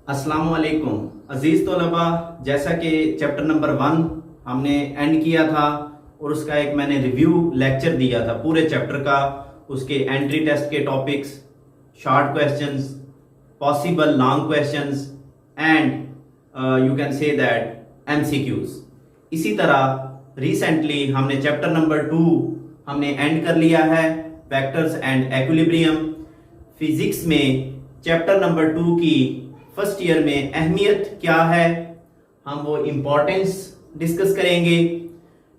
अस्सलाम वालेकुम अजीज तलबा। जैसा कि चैप्टर नंबर 1 हमने एंड किया था और उसका एक मैंने रिव्यू लेक्चर दिया था पूरे चैप्टर का, उसके एंट्री टेस्ट के topics, short questions, possible long questions and you can say that MCQs. इसी तरह रिसेंटली हमने चैप्टर नंबर 2 हमने एंड कर लिया है, वेक्टर्स एंड एक्विलिब्रियम। फिजिक्स में चैप्टर नंबर 2 की फर्स्ट ईयर में अहमियत क्या है, हम वो इम्पोर्टेंस डिस्कस करेंगे।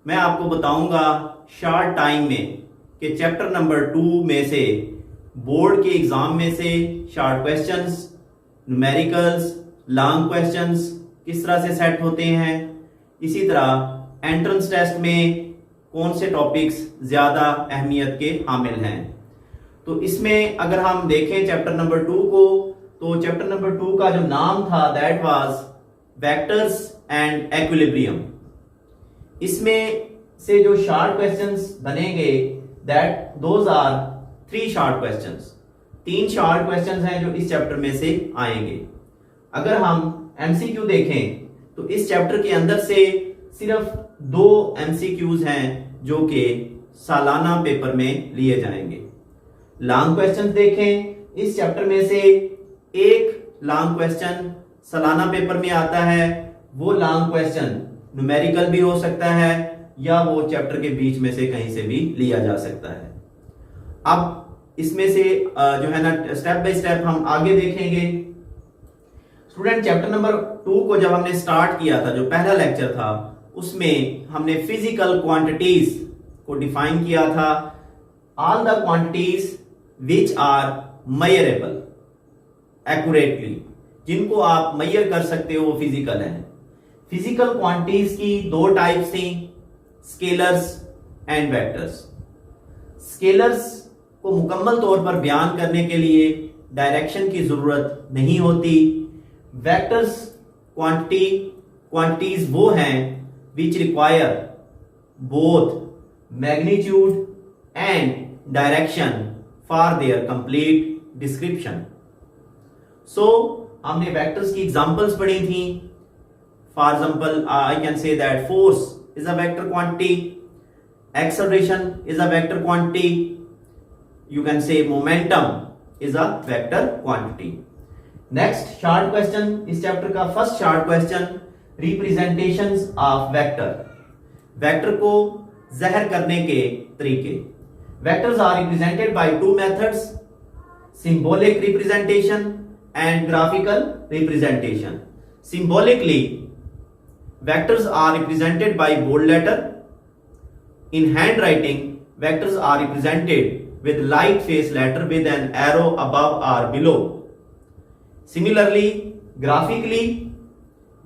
मैं आपको बताऊंगा शॉर्ट टाइम में कि चैप्टर नंबर 2 में से बोर्ड के एग्जाम में से short questions, numericals, long questions किस तरह से सेट होते हैं। इसी तरह एंट्रेंस टेस्ट में कौन से टॉपिक्स ज्यादा अहमियत के हामिल हैं। तो इसमें अगर हम देखें चैप्टर नंबर 2 को, तो चैप्टर नंबर 2 का जो नाम था that was vectors and equilibrium. इसमें से जो शॉर्ट क्वेश्चंस बनेंगे that those are 3 short questions. 3 short questions हैं जो इस चैप्टर में से आएंगे। अगर हम एमसीक्यू देखें तो इस चैप्टर के अंदर से सिर्फ 2 एमसीक्यूज हैं जो कि सालाना पेपर में लिए जाएंगे। लॉन्ग क्वेश्चन देखें, इस चैप्टर में से एक लॉन्ग क्वेश्चन सालाना पेपर में आता है। वो लॉन्ग क्वेश्चन न्यूमेरिकल भी हो सकता है या वो चैप्टर के बीच में से कहीं से भी लिया जा सकता है। अब इसमें से जो है ना स्टेप बाय स्टेप हम आगे देखेंगे। स्टूडेंट, चैप्टर नंबर 2 को जब हमने स्टार्ट किया था, जो पहला लेक्चर था, उसमें हमने फिजिकल क्वांटिटीज को डिफाइन किया था। All the quantities which are measurable accurately, जिनको आप मेजर कर सकते हो, वो फिजिकल है। फिजिकल क्वांटिटीज की 2 टाइप्स थी, स्केलर्स एंड वेक्टर्स। स्केलर्स को मुकम्मल तौर पर बयान करने के लिए डायरेक्शन की जरूरत नहीं होती। वेक्टर्स क्वांटिटीज वो हैं which require both magnitude and direction for their complete description. So हमने वेक्टर्स की एग्जांपल्स पढ़ी थी। For example I can say that force is a vector quantity, acceleration is a vector quantity, you can say momentum is a vector quantity. Next short question, इस chapter का first short question, representations of vector. Vector को ज़ाहिर करने के तरीके। Vectors are represented by 2 methods, symbolic representation and graphical representation. Symbolically, vectors are represented by bold letter. In handwriting, vectors are represented with light face letter with an arrow above or below. Similarly, graphically,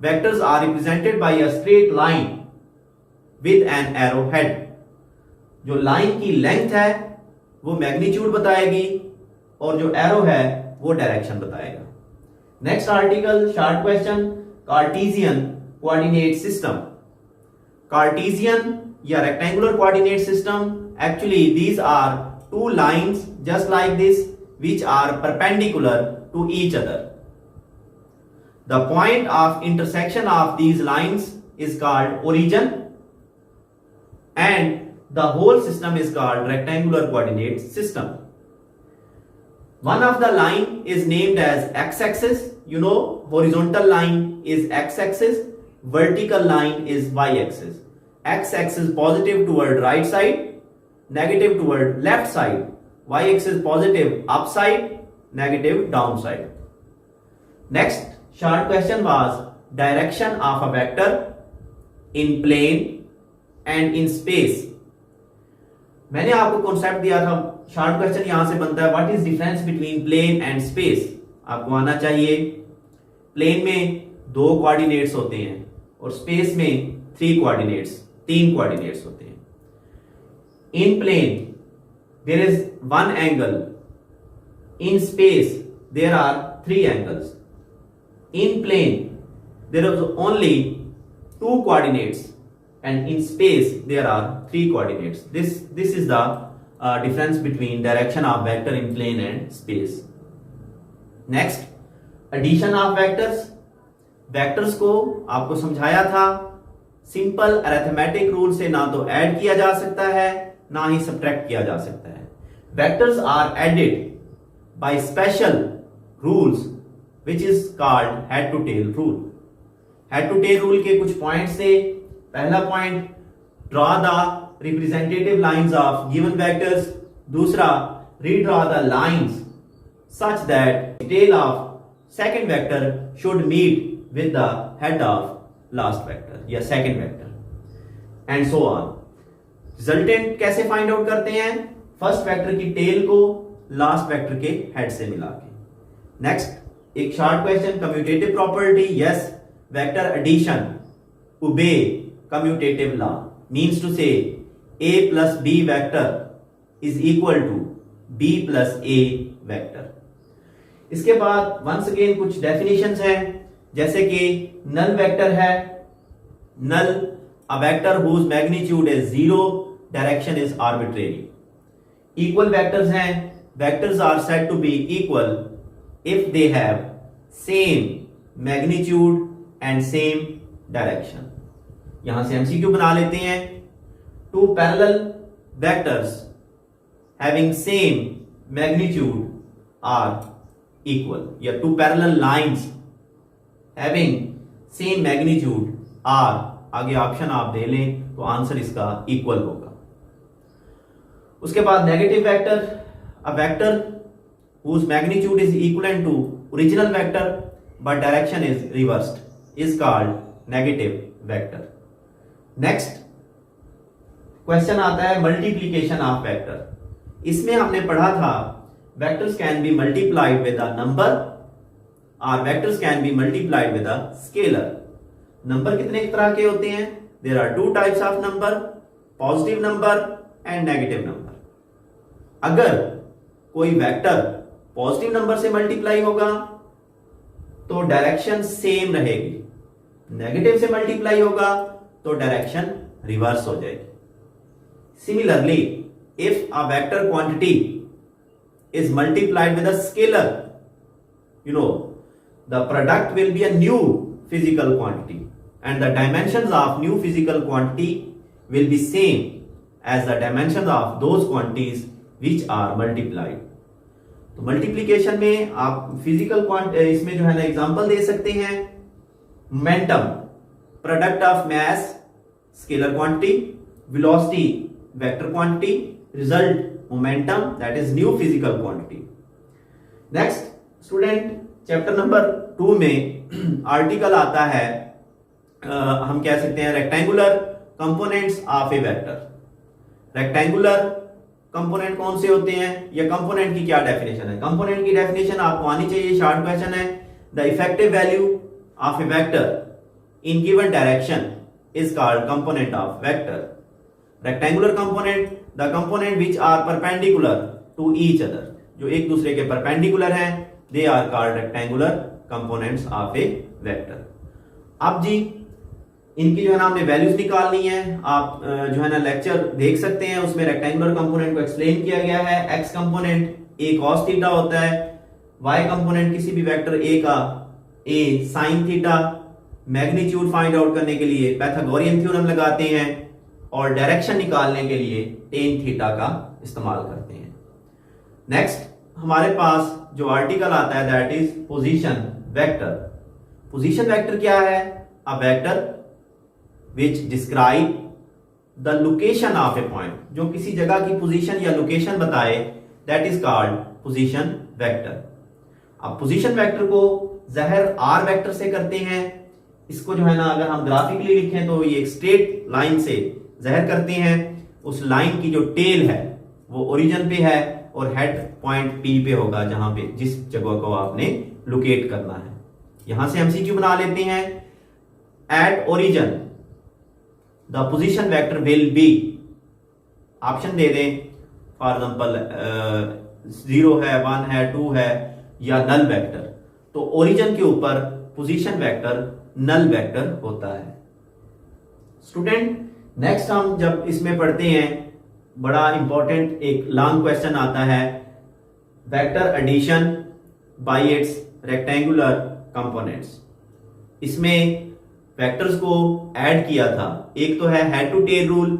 vectors are represented by a straight line with an arrow head. जो line की length है वो magnitude बताएगी और जो arrow है वो direction बताएगा। Next article, short question, Cartesian coordinate system. Cartesian या rectangular coordinate system, actually these are 2 lines just like this which are perpendicular to each other. The point of intersection of these lines is called origin and the whole system is called rectangular coordinate system. One of the line is named as x-axis. You know, horizontal line is x-axis, vertical line is y-axis. X-axis positive toward right side, negative toward left side. Y-axis positive upside, negative downside. Next short question was direction of a vector in plane and in space. मैंने आपको concept दिया था, short question यहां से बनता है, what is difference between plane and space. आपको आना चाहिए। प्लेन में 2 कोऑर्डिनेट्स होते हैं और स्पेस में 3 कोऑर्डिनेट्स होते हैं। In plane there is 1 angle, in space there are 3 angles. In plane there is only 2 coordinates and in space there are 3 coordinates. This is the difference between direction of vector in plane and space. Next, addition of vectors, vectors को आपको समझाया था simple arithmetic rule से ना तो add किया जा सकता है ना ही सब्ट्रैक्ट किया जा सकता है। Vectors are added by special rules which is called head to tail rule. Head to tail rule के कुछ पॉइंट से, पहला point draw the representative lines of given vectors, दूसरा redraw the lines such that tail of second vector should meet with the head of last vector या second vector and so on। Resultant कैसे find out करते हैं? First vector की tail को last vector के head से मिला के। नेक्स्ट एक short question, commutative property, yes vector addition obey commutative law, means to say a plus b vector is equal to b plus a vector. इसके बाद once again कुछ definitions हैं, जैसे कि नल वेक्टर है, null a vector whose magnitude is 0, direction is arbitrary. Equal vectors हैं, vectors are said to be equal if they have same magnitude and same direction. यहां से एमसीक्यू बना लेते हैं। Two parallel vectors having same magnitude are equal, या two parallel lines having same magnitude are, आगे option आप दे लें तो आंसर इसका इक्वल होगा। उसके बाद negative vector, a vector whose magnitude is equal to original vector but direction is reversed is called negative vector. Next question आता है मल्टीप्लीकेशन ऑफ वेक्टर। इसमें हमने पढ़ा था vectors can be multiplied with a number or vectors can be multiplied with a scalar। Number कितने तरह के होते हैं? There are two types of number, positive number and negative number। अगर कोई वेक्टर पॉजिटिव नंबर से मल्टीप्लाई होगा तो डायरेक्शन सेम रहेगी, नेगेटिव से मल्टीप्लाई होगा तो डायरेक्शन रिवर्स हो जाएगी। Similarly if a vector quantity is multiplied with a scalar, you know, the product will be a new physical quantity and the dimensions of new physical quantity will be same as the dimensions of those quantities which are multiplied। तो multiplication में आप physical इसमें जो है ना example दे सकते हैं, momentum product of mass scalar quantity, velocity vector quantity, result momentum that is new physical quantity। next student chapter number 2 में आर्टिकल आता है हम कह सकते हैं rectangular components of a vector. Rectangular component कौन से होते हैं या कंपोनेंट की क्या डेफिनेशन है? कंपोनेंट की डेफिनेशन आपको आनी चाहिए, शॉर्ट क्वेश्चन है। The effective value of a vector in given direction is called component of vector. Rectangular component the component which are perpendicular to each other, जो एक दूसरे के परपेंडिकुलर हैं, they are called rectangular components of a vector. अब जी इनकी जो है ना हमने वैल्यूज निकालनी है। आप जो है ना लेक्चर देख सकते हैं, उसमें रेक्टेंगुलर कंपोनेंट को एक्सप्लेन किया गया है। X component A cos theta होता है, वाई कंपोनेंट किसी भी वेक्टर ए का A sine theta. Magnitude find out करने के लिए पाइथागोरियन थ्योरम लगाते हैं और डायरेक्शन निकालने के लिए टेन थीटा का इस्तेमाल करते हैं। नेक्स्ट हमारे पास जो आर्टिकल आता है that is position vector. Position vector क्या है? A vector which describe the location of A point, जो किसी जगह की पोजीशन या लोकेशन बताए, that is called position vector. अब पोजीशन वेक्टर को ज़ाहिर आर वेक्टर से करते हैं। इसको जो है ना अगर हम ग्राफिकली लिखें तो ये एक स्ट्रेट लाइन से ज़ाहिर करते हैं। उस लाइन की जो टेल है वो ओरिजिन पे है और हेड पॉइंट पी पे होगा, जहां पे जिस जगह को आपने लोकेट करना है। यहां से एमसीक्यू बना लेते हैं। At origin the position vector will be, option दे दें, फॉर एग्जांपल 0 है, 1 है, 2 है या नल वेक्टर। तो ओरिजिन के ऊपर पोजीशन वेक्टर नल वेक्टर होता है। स्टूडेंट नेक्स्ट हम जब इसमें पढ़ते हैं, बड़ा इंपॉर्टेंट एक लॉन्ग क्वेश्चन आता है, vector addition by its rectangular components. इसमें वेक्टर्स को ऐड किया था, एक तो है हेड टू टेल रूल,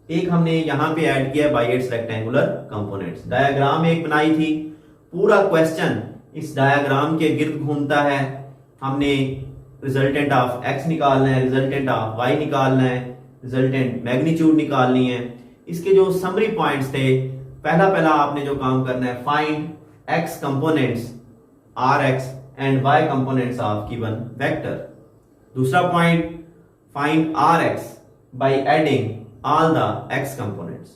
एक हमने यहां पे ऐड किया bye its rectangular components. Diagram एक बनाई थी, पूरा क्वेश्चन इस डायग्राम के गिर्द घूमता है। हमने रिजल्टेंट ऑफ x निकालना है, रिजल्टेंट ऑफ y निकालना है, रिजल्टेंट मैग्नीट्यूड निकालनी है। इसके जो समरी पॉइंट्स थे, पहला आपने जो काम करना है, find x components rx and y components of given vector. दूसरा point, find rx by adding all the x components.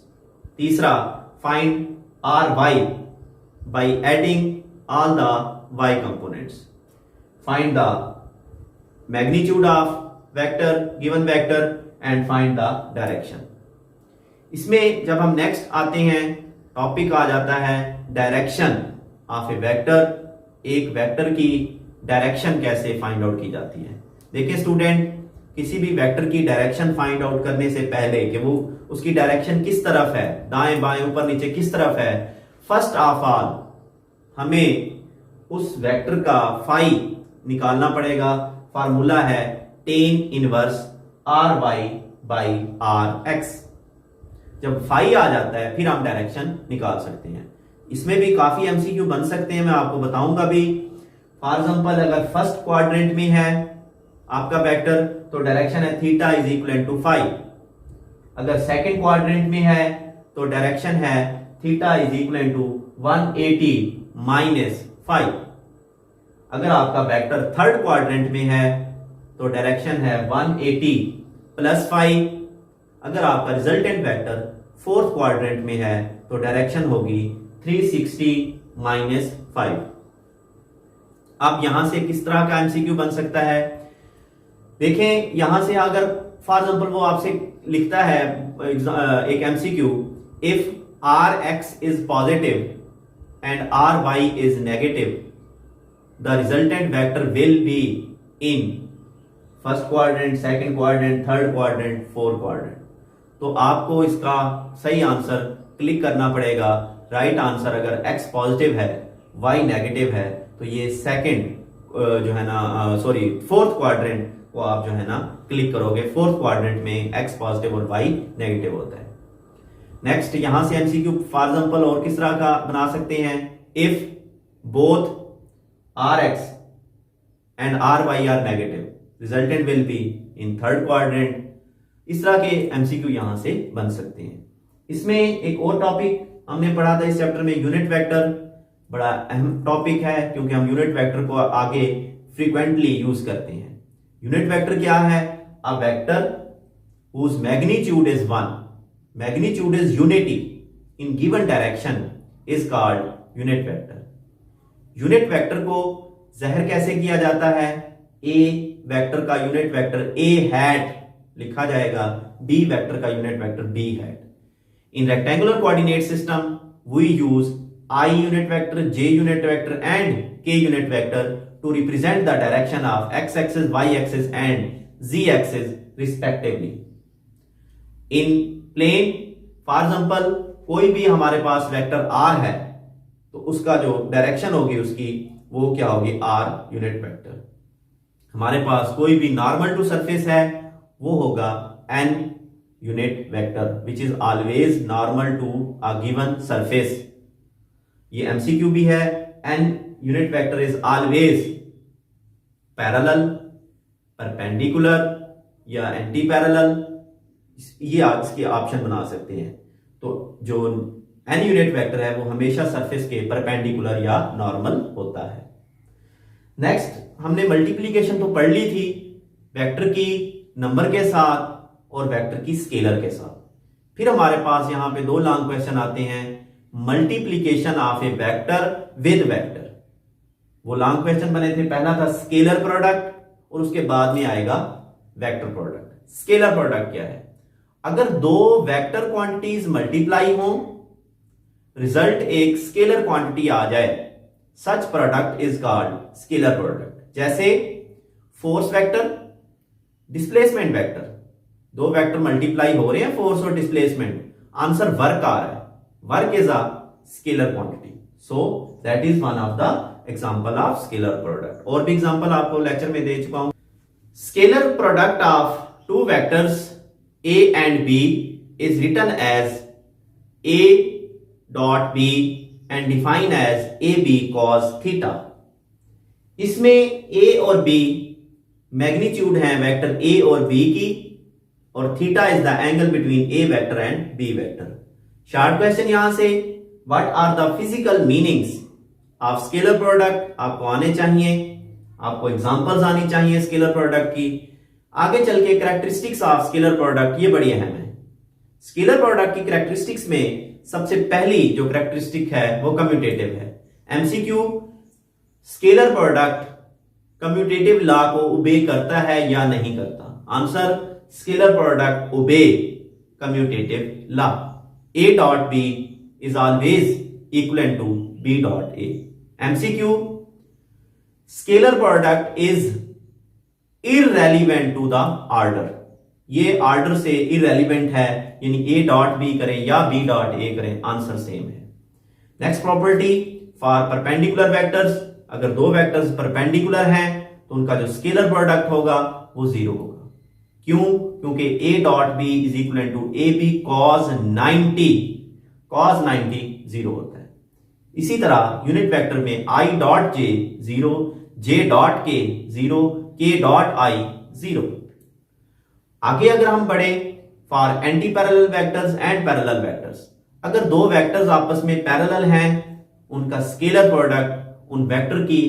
तीसरा, find ry by adding all the y components. Find the magnitude of vector, given vector, and find the direction. इसमें जब हम next आते हैं, topic आ जाता है direction of a vector. एक vector की डायरेक्शन कैसे फाइंड आउट की जाती है। देखिए स्टूडेंट, किसी भी वेक्टर की डायरेक्शन फाइंड आउट करने से पहले कि वो उसकी डायरेक्शन किस तरफ है, दाएं बाएं ऊपर नीचे किस तरफ है, फर्स्ट ऑफ ऑल हमें उस वेक्टर का फाई निकालना पड़ेगा। फार्मूला है tan inverse R Y by R X. जब फाई आ जाता है फिर हम डायरेक्शन निकाल सकते हैं। इसमें भी काफी एमसीक्यू बन सकते हैं, मैं आपको बताऊंगा भी। फॉर एग्जांपल, अगर फर्स्ट क्वाड्रेंट में है आपका वेक्टर तो डायरेक्शन है थीटा इज इक्वल टू 5। अगर सेकंड क्वाड्रेंट में है तो डायरेक्शन है theta is equal to 180 minus 5। अगर आपका वेक्टर थर्ड क्वाड्रेंट में है तो डायरेक्शन है 180 प्लस 5। अगर आपका रिजल्टेंट वेक्टर फोर्थ क्वाड्रेंट में है तो डायरेक्शन होगी 360 माइनस 5। अब यहां से किस तरह का एमसीक्यू बन सकता है, देखें। यहां से अगर फॉर एग्जांपल वो आपसे लिखता है एक MCQ, if R X is positive and R Y is negative, the resultant vector will be in first quadrant, second quadrant, third quadrant, fourth quadrant. तो आपको इसका सही आंसर क्लिक करना पड़ेगा। राइट आंसर, अगर x पॉजिटिव है, y negative है, तो ये सेकंड जो है ना, सॉरी फोर्थ क्वाड्रेंट को आप जो है ना क्लिक करोगे। फोर्थ क्वाड्रेंट में x पॉजिटिव और y नेगेटिव होता है। नेक्स्ट, यहां से एमसीक्यू फॉर एग्जांपल और किस तरह का बना सकते हैं, if both rx and ry are negative, resultant will be in third quadrant. इस तरह के एमसीक्यू यहां से बन सकते हैं। इसमें एक और टॉपिक हमने पढ़ा था इस चैप्टर में, यूनिट वेक्टर। बड़ा अहम टॉपिक है क्योंकि हम यूनिट वेक्टर को आगे फ्रीक्वेंटली यूज करते हैं। यूनिट वेक्टर क्या है, a vector whose magnitude is 1, magnitude is unity in given direction is called unit vector. Unit vector को ज़ाहिर कैसे किया जाता है, ए वेक्टर का यूनिट वेक्टर ए हैट लिखा जाएगा, बी वेक्टर का unit vector B hat. In rectangular coordinate system, we use I unit vector, J unit vector and K unit vector to represent the direction of x-axis, y-axis and z-axis respectively. In plane, for example, कोई भी हमारे पास vector R है तो उसका जो direction होगी उसकी वो क्या होगी, R यूनिट वेक्टर। हमारे पास कोई भी नॉर्मल टू सरफेस है वो होगा N unit vector which is always normal to a given surface। ये MCQ भी है, n unit vector is always parallel, perpendicular या anti parallel, ये इसके ऑप्शन बना सकते हैं। तो जो n यूनिट वेक्टर है वो हमेशा सरफेस के परपेंडिकुलर या नॉर्मल होता है। नेक्स्ट, हमने मल्टीप्लीकेशन तो पढ़ ली थी वेक्टर की नंबर के साथ और वेक्टर की स्केलर के साथ। फिर हमारे पास यहां पे दो लॉन्ग क्वेश्चन आते हैं, multiplication of a vector with vector. वो लॉन्ग क्वेश्चन बने थे, पहला था स्केलर प्रोडक्ट और उसके बाद में आएगा वेक्टर प्रोडक्ट। स्केलर प्रोडक्ट क्या है, अगर दो वेक्टर क्वांटिटीज मल्टीप्लाई हो, रिजल्ट एक स्केलर क्वांटिटी आ जाए, such product is called scalar product. जैसे फोर्स वेक्टर, डिस्प्लेसमेंट वेक्टर, दो वेक्टर मल्टीप्लाई हो रहे हैं, फोर्स और डिस्प्लेसमेंट, आंसर वर्क आ रहा है, work is a scalar quantity, so that is one of the example of scalar product. और भी एग्जांपल आपको लेक्चर में दे चुका हूं। Scalar product of two vectors a and b is written as a dot b and defined as ab cos theta। इसमें a और b magnitude है vector a और b की, और theta is the angle between a vector and b vector. Short question यहां से, what are the physical meanings of scalar product, आपको आने चाहिए, आपको एग्जांपल्स आनी चाहिए स्केलर प्रोडक्ट की। आगे चल के कैरेक्टरिस्टिक्स ऑफ स्केलर प्रोडक्ट, ये बड़ी अहम है। स्केलर प्रोडक्ट की कैरेक्टरिस्टिक्स में सबसे पहली जो कैरेक्टरिस्टिक है वो कम्यूटेटिव है। MCQ, scalar product commutative law को ओबे करता है या नहीं करता? Answer, scalar product obey commutative law. a dot b is always equal to b dot a। MCQ, scalar product is irrelevant to the order, ये order से irrelevant है, यानी a डॉट b करें या b डॉट a करें answer same है। Next property, for perpendicular vectors, अगर दो वेक्टर्स परपेंडिकुलर हैं तो उनका जो स्केलर प्रोडक्ट होगा वो जीरो होगा। क्यों? क्योंकि a dot b is equal to A B cos 90, cos 90 zero होता है। इसी तरह यूनिट वेक्टर में i dot j zero, j dot k zero, k dot i zero. आगे अगर हम पढ़े for anti parallel vectors and parallel vectors, अगर दो वेक्टर्स आपस में पैरेलल हैं उनका स्केलर प्रोडक्ट उन वेक्टर की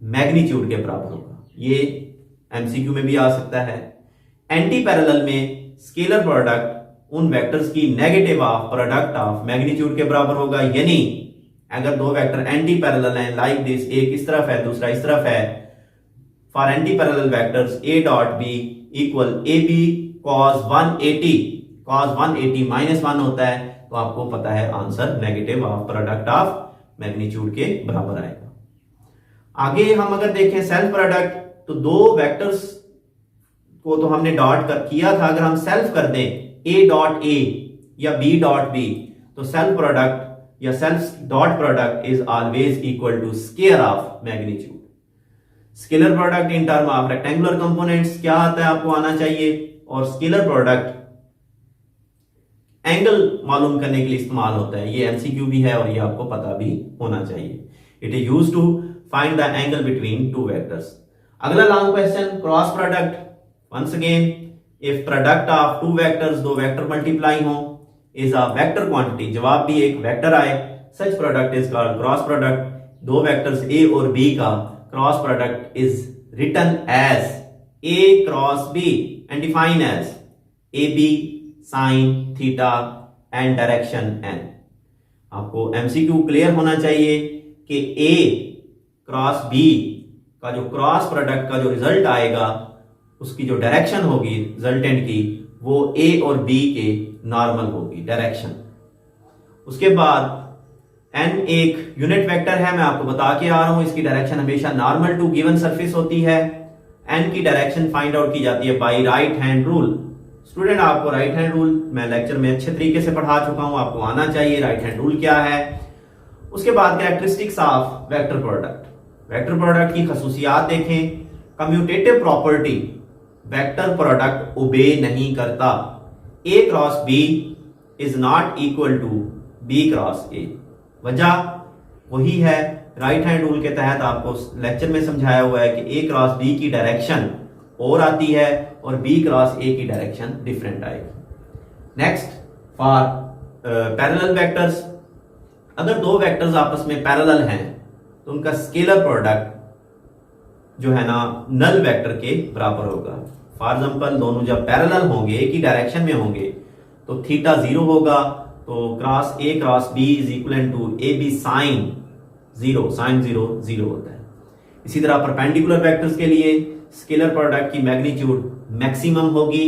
मैग्नीट्यूड के बराबर होगा। ये एमसीक्यू में भी आ सकता है। एंटी पैरेलल में स्केलर प्रोडक्ट उन वेक्टर्स की negative of product of magnitude के बराबर होगा, यानी अगर दो वेक्टर एंटी पैरेलल हैं लाइक दिस, एक इस तरफ है दूसरा इस तरफ है, for anti parallel vectors a dot b equal ab cos 180, cos 180 minus 1 होता है, तो आपको पता है answer negative of product of magnitude के बराबर आएगा। आगे हम अगर देखें सेल्फ प्रोडक्ट, तो दो वेक्टर्स को तो हमने डॉट किया था, अगर हम सेल्फ कर दें a डॉट a या b डॉट b, तो सेल्फ प्रोडक्ट या self dot product is always equal to square of magnitude. Scalar product in term of rectangular components क्या आता है आपको आना चाहिए, और स्केलर प्रोडक्ट एंगल मालूम करने के लिए इस्तेमाल होता है। ये एमसीक्यू भी है और ये आपको पता भी होना चाहिए। It is used to find the angle between two vectors. अगला long question, cross product. Once again, if product of two vectors, दो वेक्टर मल्टीप्लाई हो, इज अ वेक्टर क्वांटिटी, जवाब भी एक वेक्टर आए, such product is called cross product. दो vectors a और b का cross product is written as a cross b and define as ab sine theta and direction n। आपको MCQ clear होना चाहिए कि a क्रॉस b का जो cross product का जो रिजल्ट आएगा उसकी जो डायरेक्शन होगी रिजल्टेंट की, वो a और b के नॉर्मल होगी डायरेक्शन। उसके बाद n एक यूनिट वेक्टर है, मैं आपको बता के आ रहा हूं, इसकी डायरेक्शन हमेशा नॉर्मल टू गिवन सरफेस होती है। n की डायरेक्शन फाइंड आउट की जाती है by right hand rule. Student, आपको राइट हैंड रूल मैं लेक्चर में अच्छे तरीके से पढ़ा चुका हूं, आपको आना चाहिए राइट हैंड रूल क्या है। उसके बाद characteristics of vector product. Vector product की खसूसियात देखें। कम्यूटेटिव प्रॉपर्टी, वेक्टर प्रोडक्ट ओबे नहीं करता। a cross b is not equal to b cross a। वजह वही है, राइट हैंड रूल के तहत आपको लेक्चर में समझाया हुआ है कि a क्रॉस b की डायरेक्शन और आती है और b क्रॉस a की डायरेक्शन डिफरेंट आएगी। नेक्स्ट, फॉर पैरेलल वेक्टर्स, अगर दो वेक्टर्स आपस में पैरेलल हैं तो उनका स्केलर प्रोडक्ट जो है ना नल वेक्टर के बराबर होगा। फॉर एग्जांपल, दोनों जब पैरेलल होंगे, एक ही डायरेक्शन में होंगे, तो थीटा जीरो होगा, तो cross a cross b is equal to A B sine zero, sine zero zero होता है। इसी तरह परपेंडिकुलर वेक्टर्स के लिए स्केलर प्रोडक्ट की मैग्नीट्यूड मैक्सिमम होगी।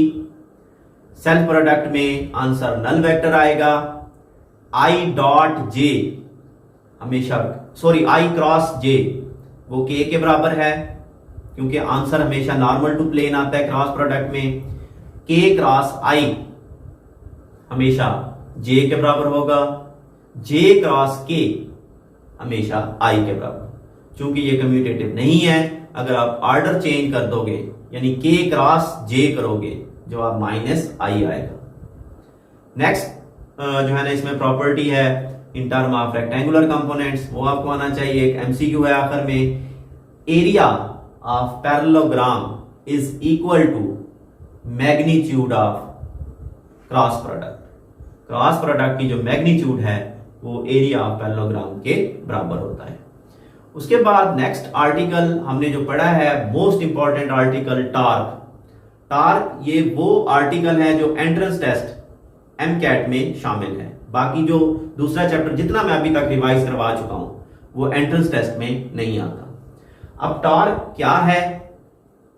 सेल्फ प्रोडक्ट में आंसर नल वेक्टर आएगा। i डॉट j हमेशा, सॉरी i क्रॉस j वो k के बराबर है, क्योंकि आंसर हमेशा नॉर्मल टू प्लेन आता है क्रॉस प्रोडक्ट में। k क्रॉस i हमेशा j के बराबर होगा। j क्रॉस k हमेशा i के बराबर। चूंकि ये कम्यूटेटिव नहीं है, अगर आप ऑर्डर चेंज कर दोगे यानी k क्रॉस j करोगे, जवाब माइनस आई आएगा। नेक्स्ट जो है ना इसमें प्रॉपर्टी है in term of rectangular components, वो आपको आना चाहिए। एक एमसीक्यू है आखिर में, area of parallelogram is equal to magnitude of cross product. Cross product की जो मैग्नीट्यूड है वो एरिया ऑफ पैरेललोग्राम के बराबर होता है। उसके बाद नेक्स्ट आर्टिकल हमने जो पढ़ा है, most important article torque. Torque ये वो आर्टिकल है जो एंट्रेंस टेस्ट एमकैट में शामिल है। बाकी जो दूसरा चैप्टर जितना मैं अभी तक रिवाइज करवा चुका हूं वो एंट्रेंस टेस्ट में नहीं आता। अब टॉर्क क्या है?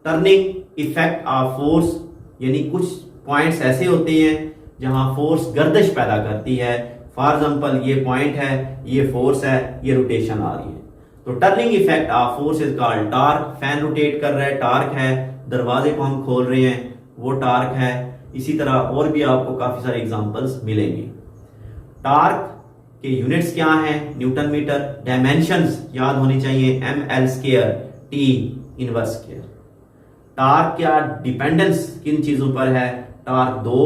टर्निंग इफेक्ट ऑफ फोर्स, यानी कुछ पॉइंट्स ऐसे होते हैं जहां फोर्स गर्दिश पैदा करती है। फॉर एग्जांपल ये पॉइंट है, ये फोर्स है, ये रोटेशन आ रही है, तो turning effect of force is called torque. Fan rotate कर रहा है, टॉर्क है। दरवाजे को हम खोल रहे हैं, वो टॉर्क है। इसी तरह और भी आपको काफी सारे एग्जांपल्स मिलेंगे। टॉर्क के यूनिट्स क्या हैं? Newton metre. डायमेंशंस याद होनी चाहिए, ml square t inverse square. Torque क्या डिपेंडेंस किन चीजों पर है? टॉर्क 2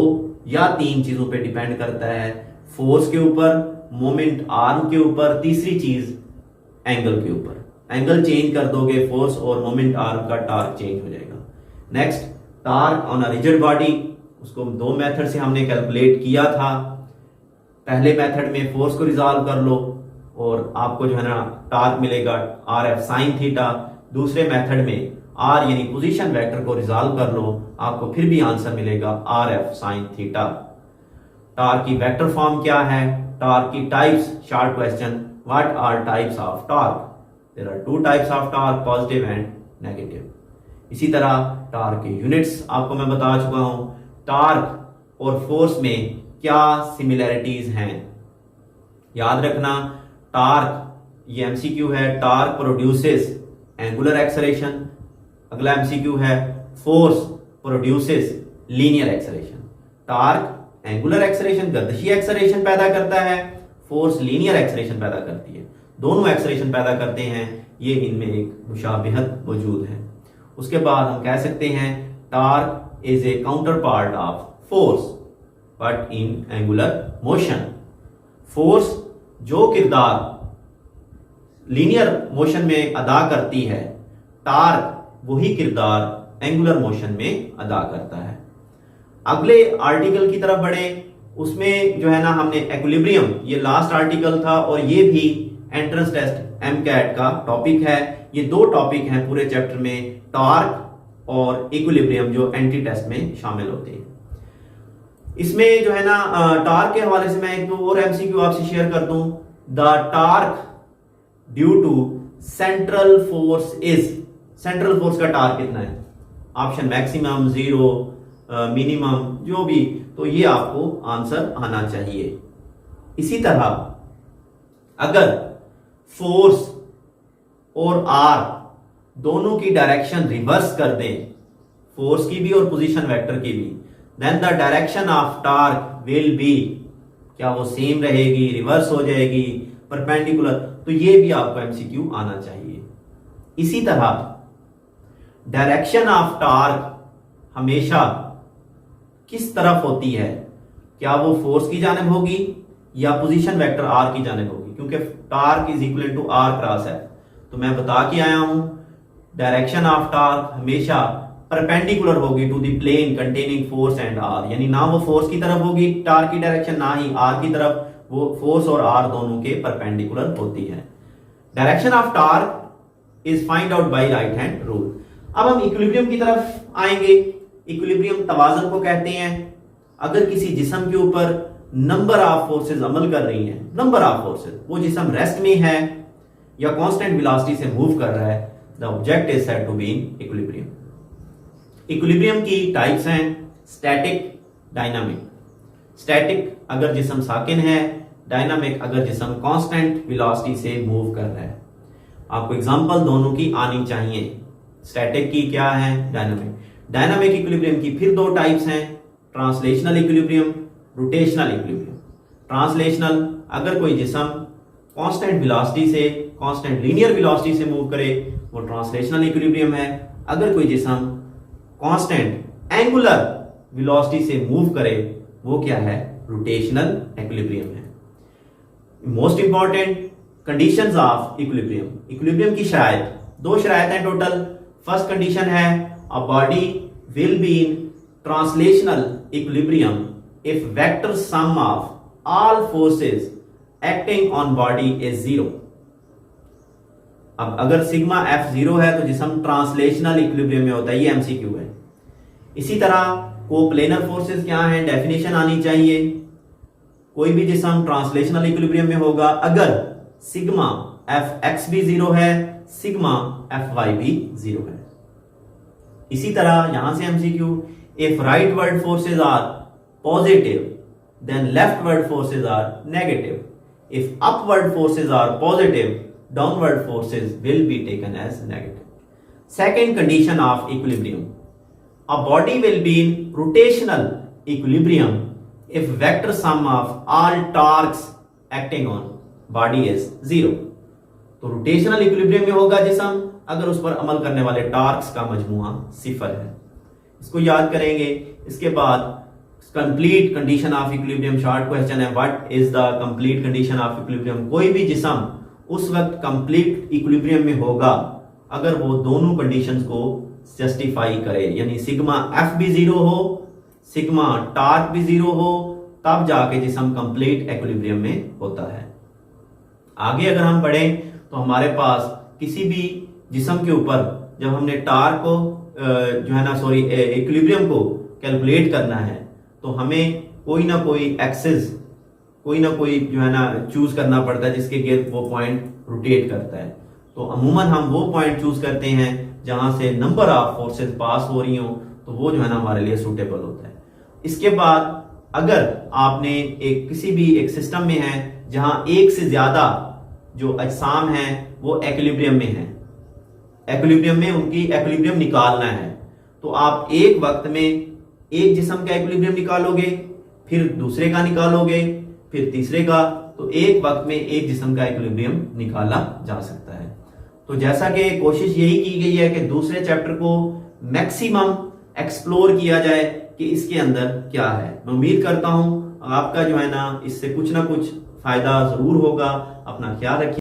या 3 चीजों पे डिपेंड करता है, फोर्स के ऊपर, मोमेंट आर्म के ऊपर, तीसरी चीज एंगल के ऊपर। एंगल चेंज कर दोगे फोर्स और मोमेंट आर्म का टॉर्क चेंज हो जाएगा। Next, torque on a rigid body, उसको 2 मेथड से हमने कैलकुलेट किया था। पहले मेथड में फोर्स को रिजॉल्व कर लो और आपको जो है ना टॉर्क मिलेगा RF साइन थीटा। दूसरे मेथड में R यानी पोजीशन वेक्टर को रिजॉल्व कर लो, आपको फिर भी आंसर मिलेगा RF साइन थीटा। टॉर्क की वेक्टर फॉर्म क्या है? टॉर्क की types, short question, what are types of torque? There are 2 types of torque, positive and negative. इसी तरह टॉर्क के यूनिट्स आपको मैं बता चुका हूं। टॉर्क और फोर्स में क्या सिमिलैरिटीज हैं याद रखना। टॉर्क ये एमसीक्यू है, टॉर्क प्रोड्यूसेस एंगुलर एक्सेलरेशन। अगला एमसीक्यू है, force produces linear acceleration. Torque angular acceleration, गर्दिशी एक्सेलरेशन पैदा करता है, फोर्स लीनियर एक्सेलरेशन पैदा करती है। दोनों एक्सेलरेशन पैदा करते हैं, ये इनमें एक मुशाबिहत मौजूद है। उसके बाद हम कह सकते हैं torque is a counter part of force but in angular motion. Force जो किरदार लीनियर मोशन में अदा करती है, टॉर्क वही किरदार एंगुलर मोशन में अदा करता है। अगले आर्टिकल की तरफ बढ़े, उसमें जो है ना हमने इक्विलिब्रियम, ये लास्ट आर्टिकल था और ये भी एंट्रेंस टेस्ट एमकैट का टॉपिक है। ये 2 टॉपिक हैं पूरे चैप्टर में, टॉर्क और इक्विलिब्रियम, जो एंटी टेस्ट में शामिल होते हैं। इसमें जो है ना टॉर्क के हवाले से मैं एक 2 और एमसीक्यू आपसे शेयर कर दूं। The torque due to central force is, central force का टॉर्क कितना है? ऑप्शन मैक्सिमम, 0, मिनिमम, जो भी, तो ये आपको आंसर आना चाहिए। इसी तरह अगर फोर्स और आर दोनों की डायरेक्शन रिवर्स कर दें, फोर्स की भी और पोजीशन वेक्टर की भी, then the direction of torque will be, क्या वो सेम रहेगी, रिवर्स हो जाएगी, परपेंडिकुलर? तो ये भी आपको एमसीक्यू आना चाहिए। इसी तरह डायरेक्शन ऑफ टॉर्क हमेशा किस तरफ होती है? क्या वो फोर्स की जानिब होगी या पोजीशन वेक्टर आर की जानिब होगी? क्योंकि torque is equal to R cross F. तो मैं बता के आया हूं डायरेक्शन ऑफ टॉर्क हमेशा परपेंडिकुलर होगी to the plane containing force and R, यानी ना वो फोर्स की तरफ होगी टॉर्क की डायरेक्शन, ना ही आर की तरफ। वो फोर्स और आर दोनों के परपेंडिकुलर होती है। Direction of torque is find out by right hand rule. अब हम इक्विलिब्रियम की तरफ आएंगे। इक्विलिब्रियम तवाज़ुन को कहते हैं। अगर किसी जिस्म के ऊपर नंबर ऑफ फोर्सेस अमल कर रही हैं, नंबर ऑफ फोर्सेस, वो जिस्म रेस्ट में है या कांस्टेंट वेलोसिटी से मूव कर रहा है, the object is said to be in equilibrium. Equilibrium की टाइप्स हैं स्टैटिक, डायनामिक। स्टैटिक अगर जिस्म साकिन है, डायनामिक अगर जिस्म कांस्टेंट वेलोसिटी से मूव कर रहा है। आपको एग्जांपल दोनों की आनी चाहिए, स्टैटिक की क्या है, डायनामिक। डायनामिक इक्विलिब्रियम की फिर 2 टाइप्स हैं, translational equilibrium, rotational equilibrium. Translational, अगर कोई जिस्म कांस्टेंट वेलोसिटी से कांस्टेंट लीनियर वेलोसिटी से मूव करे वो ट्रांसलेशनल इक्विलिब्रियम है। अगर कोई जिस्म कांस्टेंट एंगुलर वेलोसिटी से मूव करे वो क्या है, रोटेशनल इक्विलिब्रियम है। Most important conditions of equilibrium, equilibrium की शराइत, दो शराइत हैं टोटल। फर्स्ट कंडीशन है a body will be in translational equilibrium if vector sum of all forces acting on body is zero. अब अगर सिग्मा एफ जीरो है तो जिसम ट्रांसलेशनल इक्विलिब्रियम में होता है, ये एमसीक्यू है। इसी तरह कोप्लेनर फोर्सेस क्या हैं, डेफिनेशन आनी चाहिए। कोई भी जिसम ट्रांसलेशनल इक्विलिब्रियम में होगा अगर सिग्मा एफ एक्स भी जीरो है, सिग्मा एफ वाई भी जीरो है। इसी तरह यहां से MCQ, if rightward forces are positive then leftward forces are negative. If upward forces are positive downward forces will be taken as negative. Second condition of equilibrium, a body will be in rotational equilibrium if vector sum of all torques acting on body is zero. तो rotational equilibrium में होगा जिसम अगर उस पर अमल करने वाले torques का मजमूआ सिफर है। इसको याद करेंगे। इसके बाद complete condition of equilibrium, short question है, what is the complete condition of equilibrium. कोई भी जिसम उस वक्त कंप्लीट इक्विलिब्रियम में होगा अगर वो दोनों कंडीशंस को जस्टिफाई करे, यानी सिग्मा एफ भी जीरो हो, सिग्मा टॉर्क भी जीरो हो, तब जाके जिसम कंप्लीट इक्विलिब्रियम में होता है। आगे अगर हम बढ़ें तो हमारे पास किसी भी जिसम के ऊपर जब हमने टॉर्क को जो है ना इक्विलिब्रियम को कैलकुलेट करना है तो हमें कोई ना कोई एक्सिस, कोई ना कोई जो है ना चूज करना पड़ता है जिसके गिर्द वो पॉइंट रोटेट करता है। तो अमूमन हम वो पॉइंट चूज करते हैं जहां से नंबर ऑफ फोर्सेस पास हो रही हो, तो वो जो है ना हमारे लिए सूटेबल होता है। इसके बाद अगर आपने किसी भी एक सिस्टम में है जहां एक से ज्यादा जो अजसाम हैं वो इक्विलिब्रियम में है, इक्विलिब्रियम में उनकी इक्विलिब्रियम निकालना है, तो आप एक वक्त में एक जिस्म का इक्विलिब्रियम निकालोगे, फिर दूसरे का निकालोगे, फिर तीसरे का, तो एक वक्त में एक जिस्म का इक्विलिब्रियम निकाला जा सकता है। तो जैसा कि कोशिश यही की गई है कि दूसरे चैप्टर को मैक्सिमम एक्सप्लोर किया जाए कि इसके अंदर क्या है। मैं उम्मीद करता हूं आपका जो है ना इससे कुछ ना कुछ फायदा जरूर होगा। अपना ख्याल रखिए।